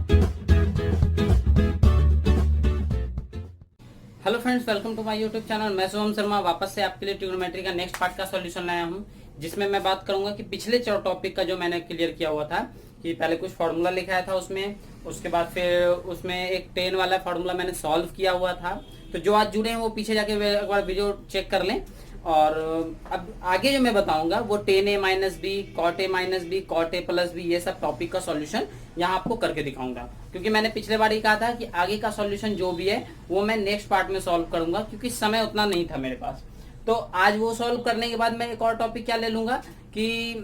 Hello friends, welcome to my YouTube channel. मैं शुभम शर्मा वापस से आपके लिए ट्रिग्नोमेट्री का नेक्स्ट पार्ट का सॉल्यूशन लाया हूं, जिसमें मैं बात करूंगा कि पिछले टॉपिक का जो मैंने क्लियर किया हुआ था कि पहले कुछ फार्मूला लिखा था उसमें, उसके बाद फिर उसमें एक 10 वाला फार्मूला मैंने सॉल्व किया हुआ था। तो जो आज जुड़े हैं वो पीछे जाके एक बार वीडियो चेक कर लें। और अब आगे जो मैं बताऊंगा वो 10a minus B, cot A minus B, cot A plus B, ये सब टॉपिक का सॉल्यूशन यहाँ आपको करके दिखाऊंगा। क्योंकि मैंने पिछले बार ही कहा था कि आगे का सॉल्यूशन जो भी है वो मैं नेक्स्ट पार्ट में सॉल्व करूंगा, क्योंकि समय उतना नहीं था मेरे पास। तो आज वो सॉल्व करने के बाद मैं एक और टॉपिक क्या ले लूंगा कि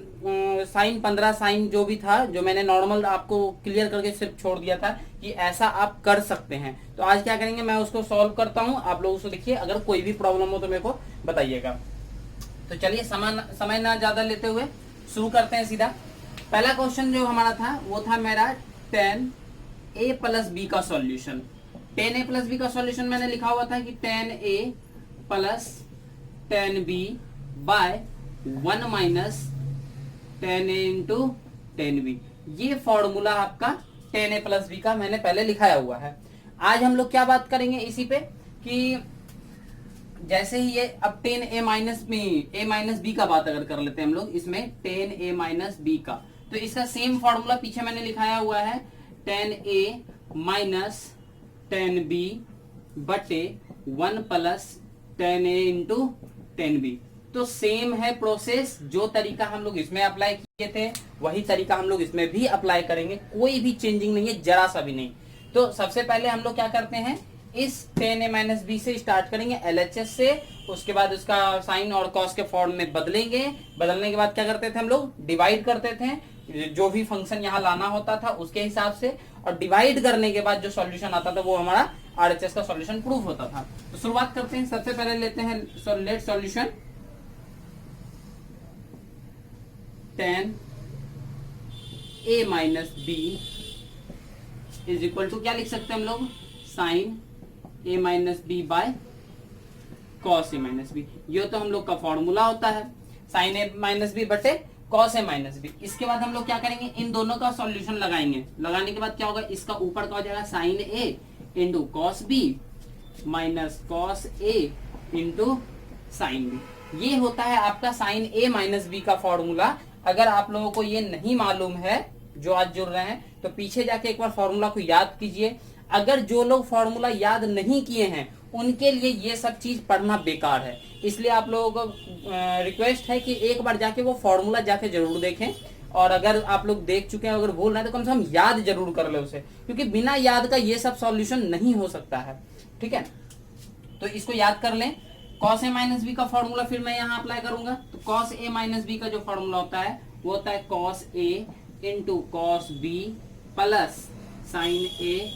साइन 15 साइन जो भी था, जो मैंने नॉर्मल आपको क्लियर करके सिर्फ छोड़ दिया था कि ऐसा आप कर सकते हैं। तो आज क्या करेंगे, मैं उसको सॉल्व करता हूं, आप लोग उसको देखिए, अगर कोई भी प्रॉब्लम हो तो मेरे को बताइएगा। तो चलिए समय ना ज्यादा लेते हुए शुरू करते हैं सीधा। पहला क्वेश्चन जो हमारा था वो था मेरा 10a प्लस बी का सॉल्यूशन। 10a प्लस बी का सॉल्यूशन मैंने लिखा हुआ था कि 10a plus 10b bye 1 minus 10a into 10b। ये फॉर्मूला आपका 10a प्लस बी का मैंने पहले लिखाया हुआ है। आज हम लोग क्या बात करेंगे इसी पे कि जैसे ही ये अब 10a माइनस बी का बात अगर कर लेते हैं हम लोग इसमें 10a माइनस बी का, तो इसका सेम फॉर्मूला पीछे मैंने लिखाया हुआ है 10a माइनस 10b बटे 1 प्लस 10a इंटू 10b। तो सेम है प्रोसेस, जो तरीका हम लोग इसमें अप्लाई किए थे वही तरीका हम लोग इसमें भी अप्लाई करेंगे, कोई भी चेंजिंग नहीं है, जरा सा भी नहीं। तो सबसे पहले हम लोग क्या करते हैं, इस 10a माइनस बी से स्टार्ट करेंगे LHS से, उसके बाद उसका साइन और कॉस के फॉर्म में बदलेंगे। बदलने के बाद क्या करते थे हम लोग, डिवाइड करते थे, जो भी फंक्शन यहाँ लाना होता था उसके हिसाब से, और डिवाइड करने के बाद जो सॉल्यूशन आता था वो हमारा RHS का सॉल्यूशन प्रूफ होता था। तो शुरुआत करते हैं, सबसे पहले लेते हैं let solution 10a minus B is equal to क्या लिख सकते हैं हम लोग, sine a minus B by cos A minus B. ये तो हम लोग का फॉर्मूला होता है, साइन ए माइनस बी बटे कॉस ए माइनस बी। इसके बाद हम लोग क्या करेंगे, इन दोनों का सॉल्यूशन लगाएंगे। लगाने के बाद क्या होगा, इसका ऊपर का हो जाएगा sine A into cos B minus cos A into sine B. ये होता है आपका साइन ए माइनस बी का फॉर्मूला। अगर आप लोगों को ये नहीं मालूम है, जो आज जुड़ रहे हैं, तो पीछे जाके एक बार फॉर्मूला को याद कीजिए। अगर जो लोग फॉर्मूला याद नहीं किए हैं उनके लिए ये सब चीज पढ़ना बेकार है, इसलिए आप लोगों को रिक्वेस्ट है कि एक बार जाके वो फॉर्मूला जाके जरूर देखें। और अगर आप लोग देख चुके हैं, अगर भूल रहे हैं, तो कम से कम याद जरूर कर ले उसे, क्योंकि बिना याद का ये सब सॉल्यूशन नहीं हो सकता है। ठीक है, तो इसको याद कर लें। कॉस ए माइनस बी का फॉर्मूला फिर मैं यहाँ अप्लाई करूंगा। तो कॉस ए माइनस बी का जो फॉर्मूला होता है वो होता है cos A into cos B plus sine A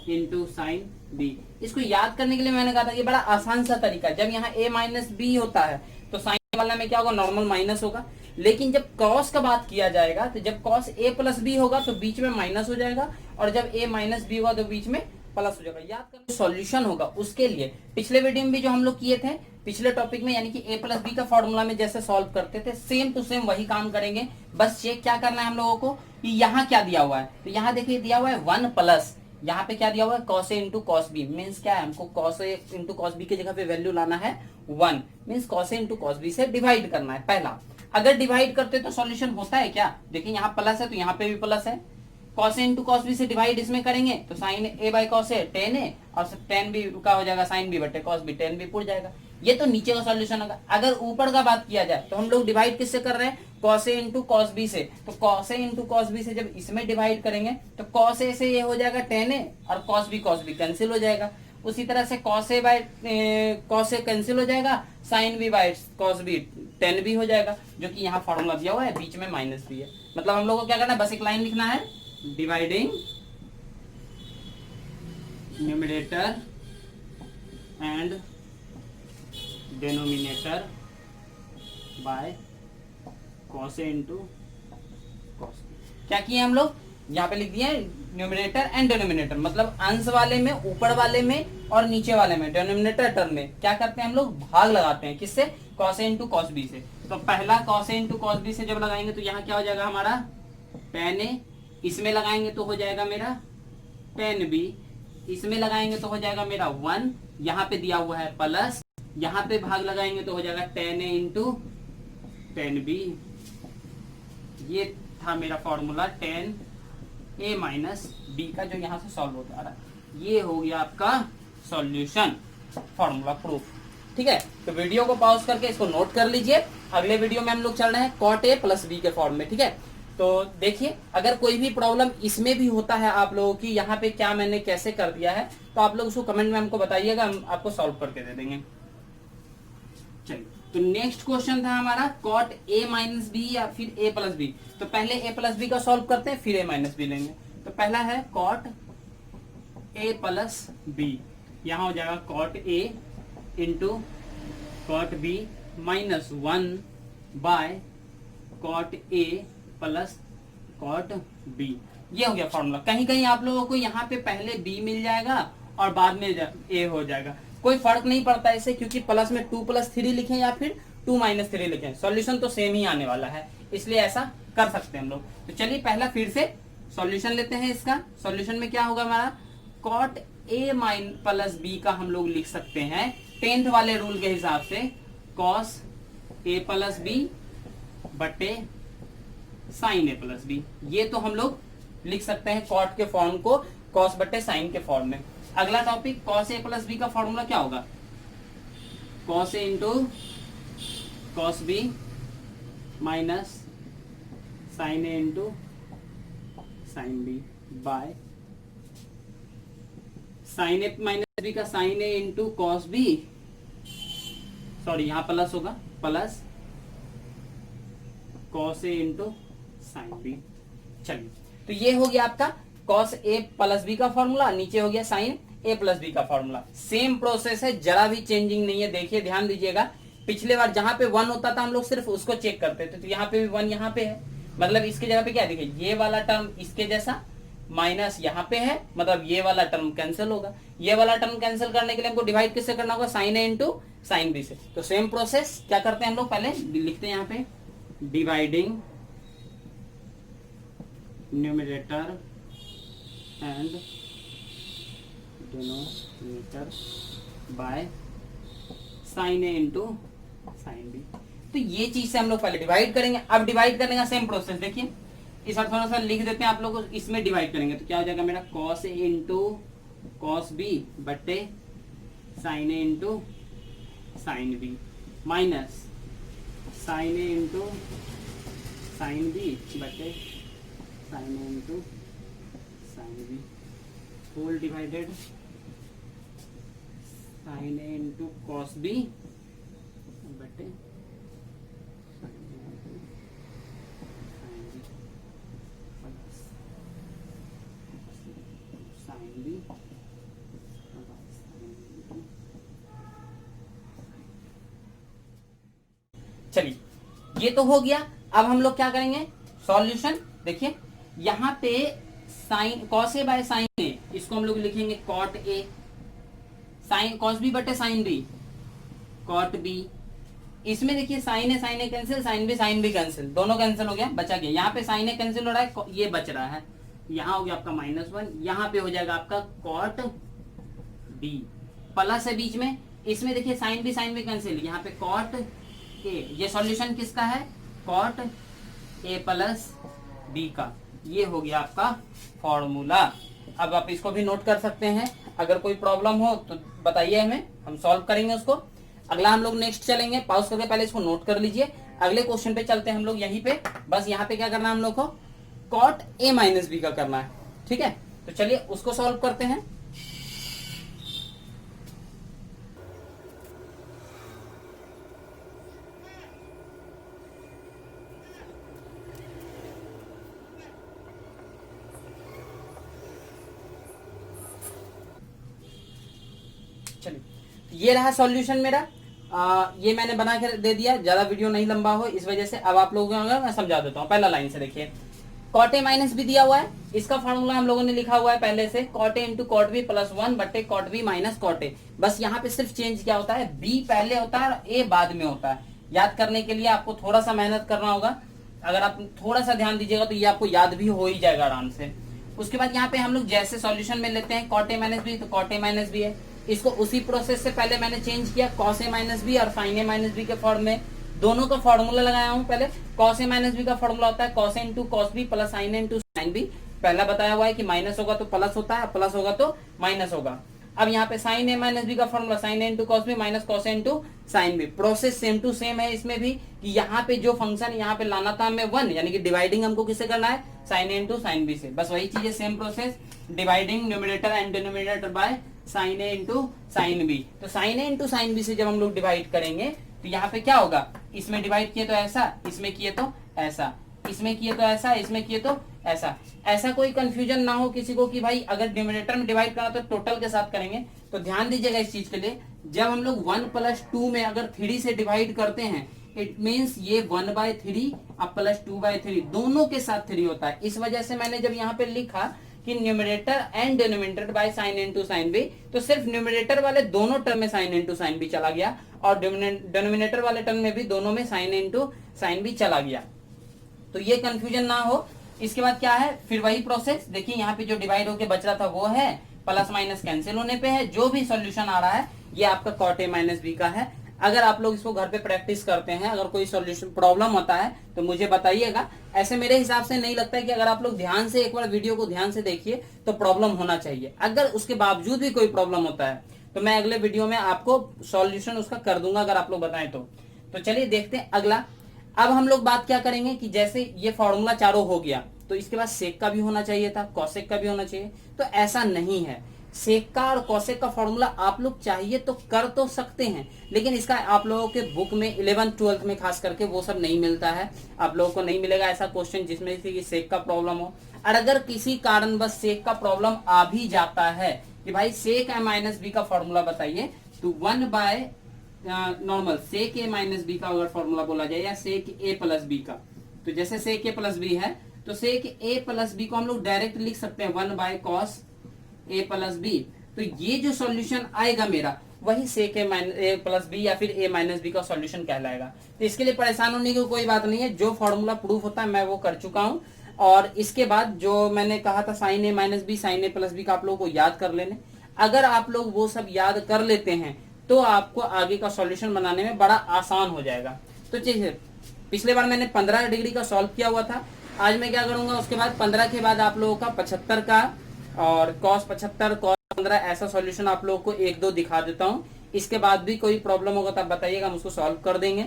into sine B. इसको याद करने के लिए मैंने कहा था कि बड़ा आसान सा तरीका, जब यहाँ a माइनस बी होता है तो साइन वाला में क्या होगा, नॉर्मल माइनस होगा। लेकिन जब कॉस का बात किया जाएगा तो जब कॉस a प्लस बी होगा तो बीच में माइनस हो जाएगा, और जब a माइनस बी होगा तो बीच में प्लस हो जाएगा। याद करना सॉल्यूशन होगा उसके लिए पिछले वीडियो में भी जो हम लोग किए थे पिछले टॉपिक में, यानी कि a प्लस बी का फॉर्मूला में जैसे सॉल्व करते थे, सेम टू सेम वही काम करेंगे। बस चेक क्या करना है हम लोगों को कि यहाँ क्या दिया हुआ है। तो यहाँ देखिए दिया हुआ है 1 प्लस, यहाँ पे क्या दिया हुआ है, cos A into cos B. Means क्या है, हमको cos A into cos B की जगह पे वैल्यू लाना है 1, means cos A into cos B से डिवाइड करना है। पहला, अगर डिवाइड करते तो सॉल्यूशन होता है क्या, देखिए यहाँ प्लस है तो यहाँ पे भी प्लस है। Cos A into cos B से डिवाइड इसमें करेंगे तो sine A by cos A 10a, और टेन बी का हो जाएगा साइन बी बटे कॉस बी, 10b पुर जाएगा। ये तो नीचे का सॉल्यूशन होगा। अगर ऊपर का बात किया जाए तो हम लोग डिवाइड किससे कर रहे हैं, cos A into cos B से। तो cos A into cos B से जब इसमें डिवाइड करेंगे तो कॉस ए से ये हो जाएगा 10a, और कॉस बी कैंसिल हो जाएगा। उसी तरह से cos A by cos A cancel हो जाएगा, sine B by cos B 10b हो जाएगा, जो कि यहाँ फॉर्मूला दिया हुआ है, बीच में माइनस भी है। मतलब हम लोग को क्या करना है, बस एक लाइन लिखना है, dividing numerator and denominator bye cos A into cos. क्या किए हम लोग, यहाँ पे लिख दिए न्यूमरेटर एंड डिनोमिनेटर, मतलब अंश वाले में, ऊपर वाले में और नीचे वाले में, डिनोमिनेटर टर्म में क्या करते हैं हम लोग, भाग लगाते हैं। किससे, cos A into cos B से। तो पहला cos A into cos B से जब लगाएंगे तो यहाँ क्या हो जाएगा हमारा, tan a इसमें लगाएंगे तो हो जाएगा मेरा 10b, इसमें लगाएंगे तो हो जाएगा मेरा 1, यहाँ पे दिया हुआ है प्लस, यहाँ पे भाग लगाएंगे तो हो जाएगा 10a इंटू 10b। ये था मेरा फॉर्मूला 10a माइनस बी का, जो यहाँ से सॉल्व होता रहा। ये हो गया आपका सॉल्यूशन, फॉर्मूला प्रूफ। ठीक है, तो वीडियो को पॉज करके इसको नोट कर लीजिए। अगले वीडियो में हम लोग चल रहे हैं कॉट ए प्लस बी के फॉर्म में। ठीक है, तो देखिए अगर कोई भी प्रॉब्लम इसमें भी होता है आप लोगों की, यहाँ पे क्या मैंने कैसे कर दिया है, तो आप लोग उसको कमेंट में हमको बताइएगा, हम आपको सॉल्व करके दे देंगे। चलिए, तो नेक्स्ट क्वेश्चन था हमारा कॉट ए माइनस बी या फिर ए प्लस बी। तो पहले ए प्लस बी का सॉल्व करते हैं, फिर ए माइनस बी लेंगे। तो पहला है कॉट ए प्लस बी, यहाँ हो जाएगा cot A into cot B minus 1 by cot A plus cot B. ये हो गया फॉर्मूला। कहीं कहीं आप लोगों को यहाँ पे पहले बी मिल जाएगा और बाद में ए हो जाएगा, कोई फर्क नहीं पड़ता इससे, क्योंकि प्लस में 2 + 3 लिखें या फिर 2 - 3 लिखें, सॉल्यूशन तो सेम ही आने वाला है, इसलिए ऐसा कर सकते हैं हम लोग। तो चलिए पहला फिर से सॉल्यूशन लेते हैं। इसका सॉल्यूशन में क्या होगा हमारा, कॉट ए प्लस बी का हम लोग लिख सकते हैं 10th वाले रूल के हिसाब से कॉस ए प्लस बी बटे साइन ए प्लस बी। ये तो हम लोग लिख सकते हैं कॉट के फॉर्म को कॉस बटे साइन के फॉर्म में। अगला topic cos A plus B का फॉर्मूला क्या होगा, cos A into cos B minus sine A into sine B by sine A minus B का sine A into cos B, sorry यहाँ plus होगा, plus cos A into sine B. चलिए, तो ये हो गया आपका कॉस ए प्लस बी का फॉर्मूला, नीचे हो गया साइन ए प्लस बी का फॉर्मूला। सेम प्रोसेस है, जरा भी चेंजिंग नहीं है। देखिए ध्यान दीजिएगा, पिछले बार जहां पे 1 होता था हम लोग सिर्फ उसको चेक करते थे, तो यहाँ पे भी 1 यहाँ पे है, मतलब इसके जगह पे क्या देखिए, ये वाला टर्म इसके जैसा माइनस यहाँ पे है, मतलब ये वाला टर्म कैंसिल होगा। ये वाला टर्म कैंसिल करने के लिए हमको डिवाइड किससे करना होगा, sign A into sine B से। तो सेम प्रोसेस क्या करते हैं हम लोग, पहले लिखते हैं यहाँ पे dividing numerator and denominator by sine A into sine B. तो ये चीज से हम लोग पहले डिवाइड करेंगे। अब डिवाइड करने का सेम प्रोसेस देखिए, इस बार थोड़ा सा लिख देते हैं आप लोग, इसमें डिवाइड करेंगे तो क्या हो जाएगा मेरा, cos A into cos B बटे sine A into sine B minus sine A into sine B बटे sine A into sine B whole divided sine A into cos B बटे चलिए, ये तो हो गया। अब हम लोग क्या करेंगे, सॉल्यूशन देखिए, यहाँ पे sine cos A by sine A, इसको हम लोग लिखेंगे cot A, sine cos B बटे साइन बी कॉट बी। इसमें देखिए sine A cancel, sine B cancel, दोनों कैंसिल हो गया, बचा गया यहाँ पे साइन ए कैंसिल हो रहा है, ये बच रहा है, यहाँ हो गया आपका -1, यहाँ पे हो जाएगा आपका कॉट बी, प्लस है बीच में, इसमें देखिए साइन बी कैंसिल, यहाँ पे कॉट ए। ये सॉल्यूशन किसका है, कॉट ए प्लस बी का। ये हो गया आपका फॉर्मूला। अब आप इसको भी नोट कर सकते हैं, अगर कोई प्रॉब्लम हो तो बताइए हमें, हम सॉल्व करेंगे उसको। अगला हम लोग नेक्स्ट चलेंगे, पॉज करके पहले इसको नोट कर लीजिए। अगले क्वेश्चन पे चलते हैं हम लोग, यहीं पे बस यहाँ पे क्या करना है हम लोग को, कॉट ए माइनस बी का करना है। ठीक है, तो चलिए उसको सॉल्व करते हैं। चलिए, ये रहा सॉल्यूशन मेरा। ये मैंने बना कर दे दिया, ज्यादा वीडियो नहीं लंबा हो इस वजह से। अब आप लोगों को मैं समझा देता हूँ। पहला लाइन से देखिए, कॉट ए माइनस बी दिया हुआ है, इसका फॉर्मूला हम लोगों ने लिखा हुआ है पहले से, cot A into cot B plus 1 बटे cot B minus cot A. बस यहाँ पे सिर्फ चेंज क्या होता है, बी पहले होता है और ए बाद में होता है। याद करने के लिए आपको थोड़ा सा मेहनत करना होगा, अगर आप थोड़ा सा ध्यान दीजिएगा तो ये आपको याद भी हो ही जाएगा आराम से। उसके बाद यहाँ पे हम लोग जैसे सॉल्यूशन में लेते हैं कॉट ए माइनस बी, तो कॉट ए माइनस बी है, इसको उसी प्रोसेस से पहले मैंने चेंज किया कॉस ए माइनस बी और साइन ए माइनस बी के फॉर्म में, दोनों का फॉर्मूला लगाया हूँ। पहले कॉस ए माइनस बी का फॉर्मूला होता है cos A into cos B plus sine A into sine B. पहला बताया हुआ है कि माइनस होगा तो प्लस होता है, प्लस होगा तो माइनस होगा। अब यहाँ पे साइन ए माइनस बी का formula sine A into cos B minus cos A into sine B. Process same to same है इसमें भी, कि यहाँ पे जो फंक्शन यहाँ पे लाना था हमें 1, यानी कि डिवाइडिंग हमको किससे करना है, sine A into sine B से। बस वही चीज है, same process, dividing numerator and denominator by sine A into sine B. तो sine A into sine B से जब हम लोग डिवाइड करेंगे तो यहाँ पे क्या होगा, इसमें डिवाइड किए तो ऐसा, इसमें किए तो ऐसा, इसमें किए तो ऐसा, इसमें किए तो ऐसा। ऐसा कोई कंफ्यूजन ना हो किसी को कि भाई अगर डिनोमिनेटर में डिवाइड करना तो टोटल के साथ करेंगे। तो ध्यान दीजिएगा इस चीज के लिए, जब हम लोग 1 + 2 में अगर 3 से डिवाइड करते हैं, इट मीन्स ये 1/3 अब प्लस 2/3 दोनों के साथ 3 होता है। इस वजह से मैंने जब यहाँ पे लिखा कि numerator and denominator by sine into sine B, तो सिर्फ न्यूमरेटर वाले दोनों टर्म में साइन इंटू साइन बी चला गया और डिनोमिनेटर वाले टर्म में भी दोनों में साइन इंटू साइन बी चला गया। तो ये कंफ्यूजन ना हो। इसके बाद क्या है, फिर वही प्रोसेस, देखिए यहाँ पे जो डिवाइड होके बच रहा था वो है, प्लस माइनस कैंसिल होने पे है, जो भी सॉल्यूशन आ रहा है ये आपका कॉट ए माइनस बी का है। अगर आप लोग इसको घर पे प्रैक्टिस करते हैं, अगर कोई सॉल्यूशन प्रॉब्लम होता है तो मुझे बताइएगा। ऐसे मेरे हिसाब से नहीं लगता है कि अगर आप लोग ध्यान से एक बार वीडियो को ध्यान से देखिए तो प्रॉब्लम होना चाहिए। अगर उसके बावजूद भी कोई प्रॉब्लम होता है तो मैं अगले वीडियो में आपको सॉल्यूशन उसका कर दूंगा, अगर आप लोग बताएं तो चलिए देखते हैं अगला। अब हम लोग बात क्या करेंगे कि जैसे ये फॉर्मूला चारों हो गया तो इसके बाद सेक का भी होना चाहिए था, कॉसेक का भी होना चाहिए, तो ऐसा नहीं है। सेक का और कॉसेक का फॉर्मूला आप लोग चाहिए तो कर तो सकते हैं, लेकिन इसका आप लोगों के बुक में 11th 12th में खास करके वो सब नहीं मिलता है। आप लोगों को नहीं मिलेगा ऐसा क्वेश्चन जिसमें से कि सेक का प्रॉब्लम हो। और अगर किसी कारण बस सेक का प्रॉब्लम आ भी जाता है कि भाई सेक ए माइनस बी का फॉर्मूला बताइए, तो 1 नॉर्मल सेक ए माइनस बी का अगर फॉर्मूला बोला जाए या सेक ए प्लस बी का, तो जैसे सेक ए प्लस बी है तो सेक ए प्लस बी को हम लोग डायरेक्ट लिख सकते हैं 1/cos ए प्लस बी। तो ये जो सॉल्यूशन आएगा मेरा वही सेक ए प्लस बी या फिर ए माइनस बी का सॉल्यूशन कहलाएगा। तो इसके लिए परेशान होने की कोई बात नहीं है, जो फॉर्मूला प्रूफ होता है मैं वो कर चुका हूं। और इसके बाद जो मैंने कहा था sign A minus B sign A plus B का आप लोगों को याद कर लेने, अगर आप लोग वो सब याद कर लेते हैं तो आपको आगे का सॉल्यूशन बनाने में बड़ा आसान हो जाएगा। तो चलिए, पिछले बार मैंने 15 डिग्री का सॉल्व किया हुआ था, आज मैं क्या करूंगा उसके बाद 15 के बाद आप लोगों का 75 का और cos 75 cos 15 ऐसा सॉल्यूशन आप लोगों को 1-2 दिखा देता हूं। इसके बाद भी कोई प्रॉब्लम होगा तो आप बताइएगा, हम उसको सॉल्व कर देंगे।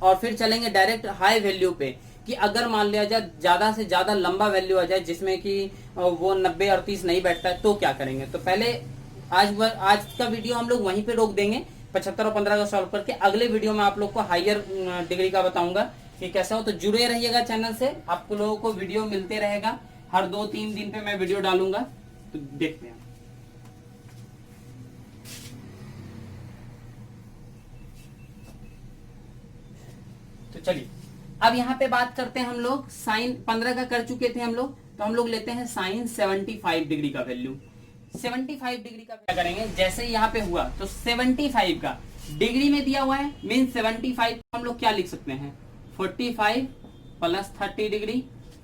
और फिर चलेंगे डायरेक्ट हाई वैल्यू पे कि अगर मान लिया जाए ज्यादा से ज्यादा लंबा वैल्यू आ जाए जिसमें कि वो 90 और 30 नहीं बैठता है तो क्या करेंगे। तो पहले आज का वीडियो हम लोग वहीं पे रोक देंगे 75 और 15 का सॉल्व करके। अगले वीडियो में आप लोग को हायर डिग्री का बताऊंगा कि कैसा हो। तो जुड़े रहिएगा चैनल से, आपको लोगों को वीडियो मिलते रहेगा, हर 2-3 दिन पे मैं वीडियो डालूंगा। तो देखते हैं। तो चलिए अब यहाँ पे बात करते हैं हम लोग, साइन 15 का कर चुके थे हम लोग, तो हम लोग लेते हैं साइन 75 डिग्री का वैल्यू। 75 डिग्री का क्या करेंगे, जैसे यहाँ पे हुआ तो 75 का डिग्री में दिया हुआ है, मीन 75 हम लोग क्या लिख सकते हैं 45 प्लस 30 डिग्री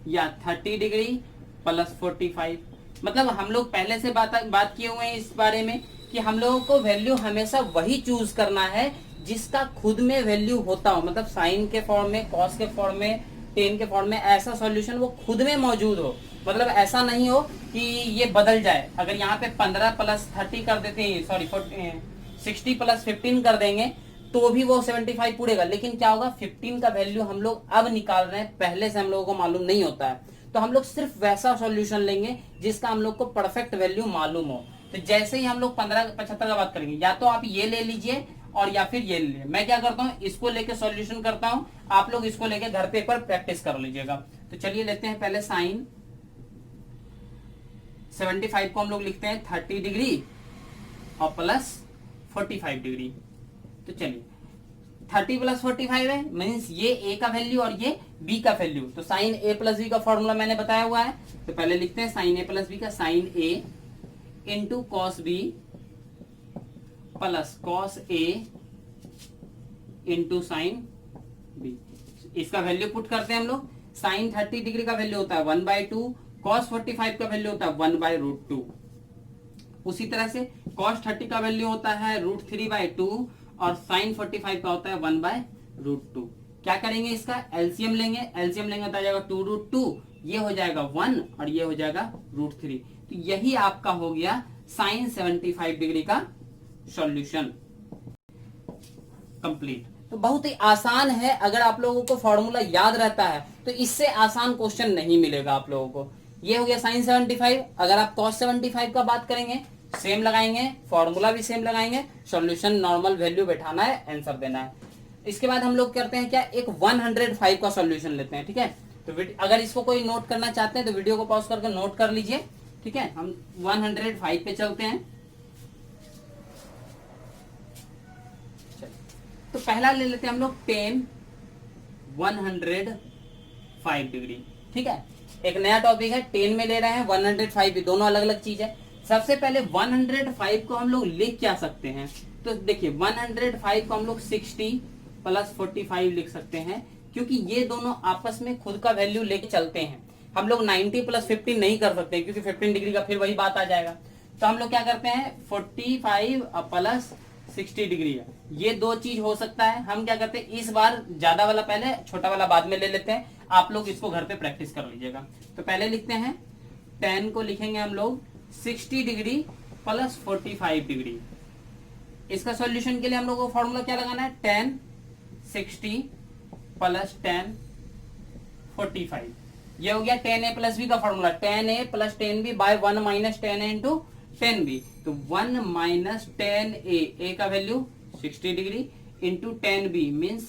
या 30 डिग्री प्लस 45। मतलब हम लोग पहले से बात किए हुए हैं इस बारे में कि हम लोगों को वैल्यू हमेशा वही चूज करना है जिसका खुद में वैल्यू होता हो। मतलब साइन के फॉर्म में, कॉस के फॉर्म में, टेन के फॉर्म में ऐसा सॉल्यूशन वो खुद में मौजूद हो। मतलब ऐसा नहीं हो कि ये बदल जाए। अगर यहाँ पे 15 प्लस 30 कर देते हैं, सॉरी 60 प्लस 15 कर देंगे तो भी वो 75 पूरेगा, लेकिन क्या होगा 15 का वैल्यू हम लोग अब निकाल रहे हैं, पहले से हम लोगों को मालूम नहीं होता है। तो हम लोग सिर्फ वैसा सॉल्यूशन लेंगे जिसका हम लोग को परफेक्ट वैल्यू मालूम हो। तो जैसे ही हम लोग 15-75 का बात करेंगे, या तो आप ये ले लीजिए और या फिर ये ले लीजिए। मैं क्या करता हूँ, इसको लेके सॉल्यूशन करता हूँ, आप लोग इसको लेके घर पे एक बार प्रैक्टिस कर लीजिएगा। तो चलिए लेते हैं पहले साइन 75 को हम लोग लिखते हैं 30 डिग्री और प्लस 45 डिग्री। तो चलिए 30 प्लस 45 है, मीन्स ये ए का वैल्यू और ये बी का वैल्यू। तो साइन ए प्लस बी का फॉर्मूला मैंने बताया हुआ है, तो पहले लिखते हैं साइन ए प्लस बी का, sine A into cos B plus cos A into sine B. इसका वैल्यू पुट करते हैं हम लोग। साइन 30 डिग्री का वैल्यू होता है 1/2, कॉस 45 का वैल्यू होता है 1/√2। उसी तरह से कॉस 30 का वैल्यू होता है √3/2 और साइन 45 का होता है 1/√2। क्या करेंगे, इसका एलसीएम लेंगे, एलसीएम लेंगे तो आ जाएगा 2√2, ये हो जाएगा 1 और ये हो जाएगा √3। तो यही आपका हो गया साइन 75 डिग्री का सॉल्यूशन कंप्लीट। तो बहुत ही आसान है, अगर आप लोगों को फॉर्मूला याद रहता है तो इससे आसान क्वेश्चन नहीं मिलेगा आप लोगों को। ये हो गया साइन 75। अगर आप कॉस 75 का बात करेंगे, सेम लगाएंगे, फॉर्मूला भी सेम लगाएंगे, सॉल्यूशन नॉर्मल वैल्यू बैठाना है, आंसर देना है। इसके बाद हम लोग करते हैं क्या, एक 105 का सॉल्यूशन लेते हैं। ठीक है, तो अगर इसको कोई नोट करना चाहते हैं तो वीडियो को पॉज करके नोट कर लीजिए। ठीक है, हम 105 पे चलते हैं। तो पहला ले लेते हैं हम लोग tan 105 डिग्री। ठीक है, एक नया टॉपिक है, tan में ले रहे हैं, 105 भी, दोनों अलग अलग चीज है। सबसे पहले 105 को हम लोग लिख क्या सकते हैं, तो देखिए 105 को हम लोग 60 + 45 लिख सकते हैं, क्योंकि ये दोनों आपस में खुद का वैल्यू लेके चलते हैं। हम लोग 90 + 15 नहीं कर सकते, क्योंकि 15 डिग्री का फिर वही बात आ जाएगा। तो हम लोग क्या करते हैं, 45 + 60 डिग्री है, ये दो चीज हो सकता है। हम क्या करते हैं, इस बार ज्यादा वाला पहले, छोटा वाला बाद में ले लेते हैं। आप लोग इसको घर पे प्रैक्टिस कर लीजिएगा। तो पहले लिखते हैं, tan को लिखेंगे हम लोग 60 डिग्री + 45 डिग्री। इसका सॉल्यूशन के लिए हम लोग को फॉर्मूला क्या लगाना है, tan 60 + tan 45। ये हो गया tan a + b का formula, tan a + tan b by 1 - tan a × tan b। तो 1 - tan a का value 60 degree into tan b means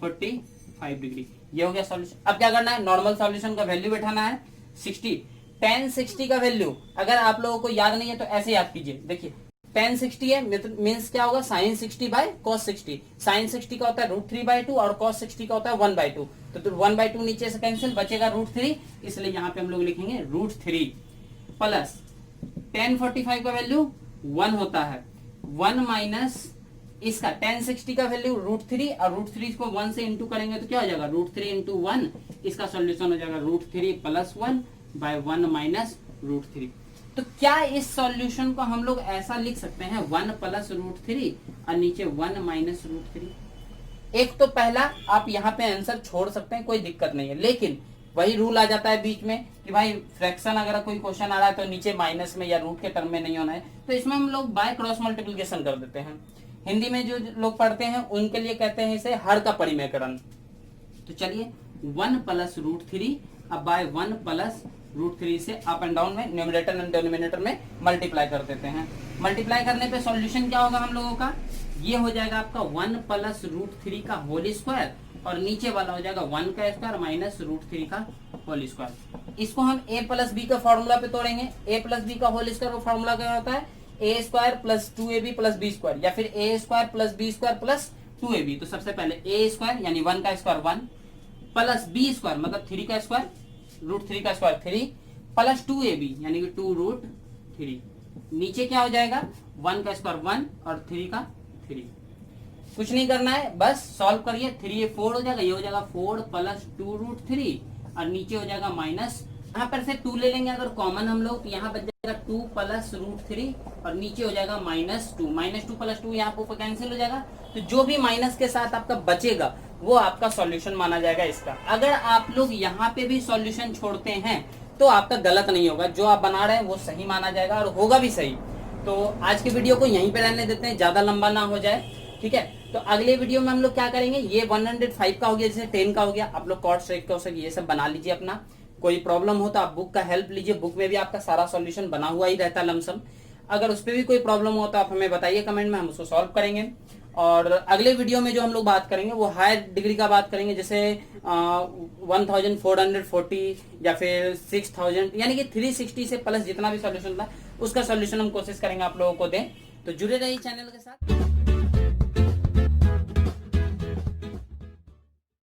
45 degree. ये हो गया सॉल्यूशन। अब क्या करना है, नॉर्मल सॉल्यूशन का वैल्यू बैठाना है 60। tan 60 का वैल्यू अगर आप लोगों को याद नहीं है तो ऐसे याद कीजिए। देखिए tan 60 है मीन्स क्या होगा, sin 60 by cos 60। sin 60 का होता है √3/2 और cos 60 का होता है 1/2। तो 1/2 नीचे से कैंसिल, बचेगा √3, इसलिए यहाँ पे हम लोग लिखेंगे √3 प्लस tan 45 का वैल्यू 1 होता है, 1 - इसका tan 60 का वैल्यू √3 और √3 को 1 से इंटू करेंगे तो क्या हो जाएगा, √3 × 1। इसका सॉल्यूशन हो जाएगा √3 + 1 by 1 - √3। तो क्या इस सॉल्यूशन को हम लोग ऐसा लिख सकते हैं, 1 + √3 और नीचे 1 - √3। एक तो पहला आप यहाँ पे आंसर छोड़ सकते हैं, कोई दिक्कत नहीं है, लेकिन वही रूल आ जाता है बीच में कि भाई फ्रैक्शन अगर कोई क्वेश्चन आ रहा है तो नीचे माइनस में या रूट के टर्म में नहीं होना है, तो इसमें हम लोग बाय क्रॉस मल्टीप्लिकेशन कर देते हैं। हिंदी में जो लोग पढ़ते हैं उनके लिए कहते हैं इसे हर का परिमेयकरण। तो चलिए 1 + √3 अब बाय 1 + √3 से अप एंड डाउन में न्यूमरेटर एंड डिनोमिनेटर में मल्टीप्लाई कर देते हैं। मल्टीप्लाई करने पे सॉल्यूशन क्या होगा हम लोगों का, ये हो जाएगा आपका 1 + √3 का होल स्क्वायर और नीचे वाला हो जाएगा 1 का स्क्वायर माइनस √3 का होल स्क्वायर। इसको हम a + b का फॉर्मूला पे तोड़ेंगे। a + b का होल स्क्वायर वो फॉर्मूला क्या होता है, a² + 2ab + b² या फिर a² + b² + 2ab। तो सबसे पहले a² यानी 1 का स्क्वायर 1 प्लस b² मतलब 3 का स्क्वायर, √3 का स्क्वायर 3 प्लस 2ab यानी कि 2√3। नीचे क्या हो जाएगा, 1 का स्क्वायर 1 और 3 का 3। कुछ नहीं करना है, बस सॉल्व करिए। 3 ये 4 हो जाएगा, ये हो जाएगा 4 + 2√3 और नीचे हो जाएगा माइनस, यहाँ पर से 2 ले लेंगे अगर कॉमन हम लोग, तो यहाँ बच जाएगा 2 + √3 और नीचे हो जाएगा -2। -2 + 2 यहाँ पर कैंसिल हो जाएगा। तो जो भी माइनस के साथ आपका बचेगा वो आपका सॉल्यूशन माना जाएगा इसका। अगर आप लोग यहाँ पे भी सॉल्यूशन छोड़ते हैं तो आपका गलत नहीं होगा, जो आप बना रहे हैं वो सही माना जाएगा और होगा भी सही। तो आज की वीडियो को यहीं पे रहने देते हैं, ज्यादा लंबा ना हो जाए। ठीक है, तो अगले वीडियो में हम लोग क्या करेंगे, ये 105 का हो गया, जैसे 10 का हो गया, आप लोग कॉट सेक का ये सब बना लीजिए अपना। कोई प्रॉब्लम हो तो आप बुक का हेल्प लीजिए, बुक में भी आपका सारा सॉल्यूशन बना हुआ ही रहता है लमसम। अगर उस पर भी कोई प्रॉब्लम हो तो आप हमें बताइए कमेंट में, हम उसको सॉल्व करेंगे। और अगले वीडियो में जो हम लोग बात करेंगे वो हायर डिग्री का बात करेंगे, जैसे 1440 या फिर 6000 यानी कि 360 से प्लस जितना भी सॉल्यूशन था उसका सॉल्यूशन हम कोशिश करेंगे आप लोगों को दें। तो जुड़े रहिए चैनल के साथ।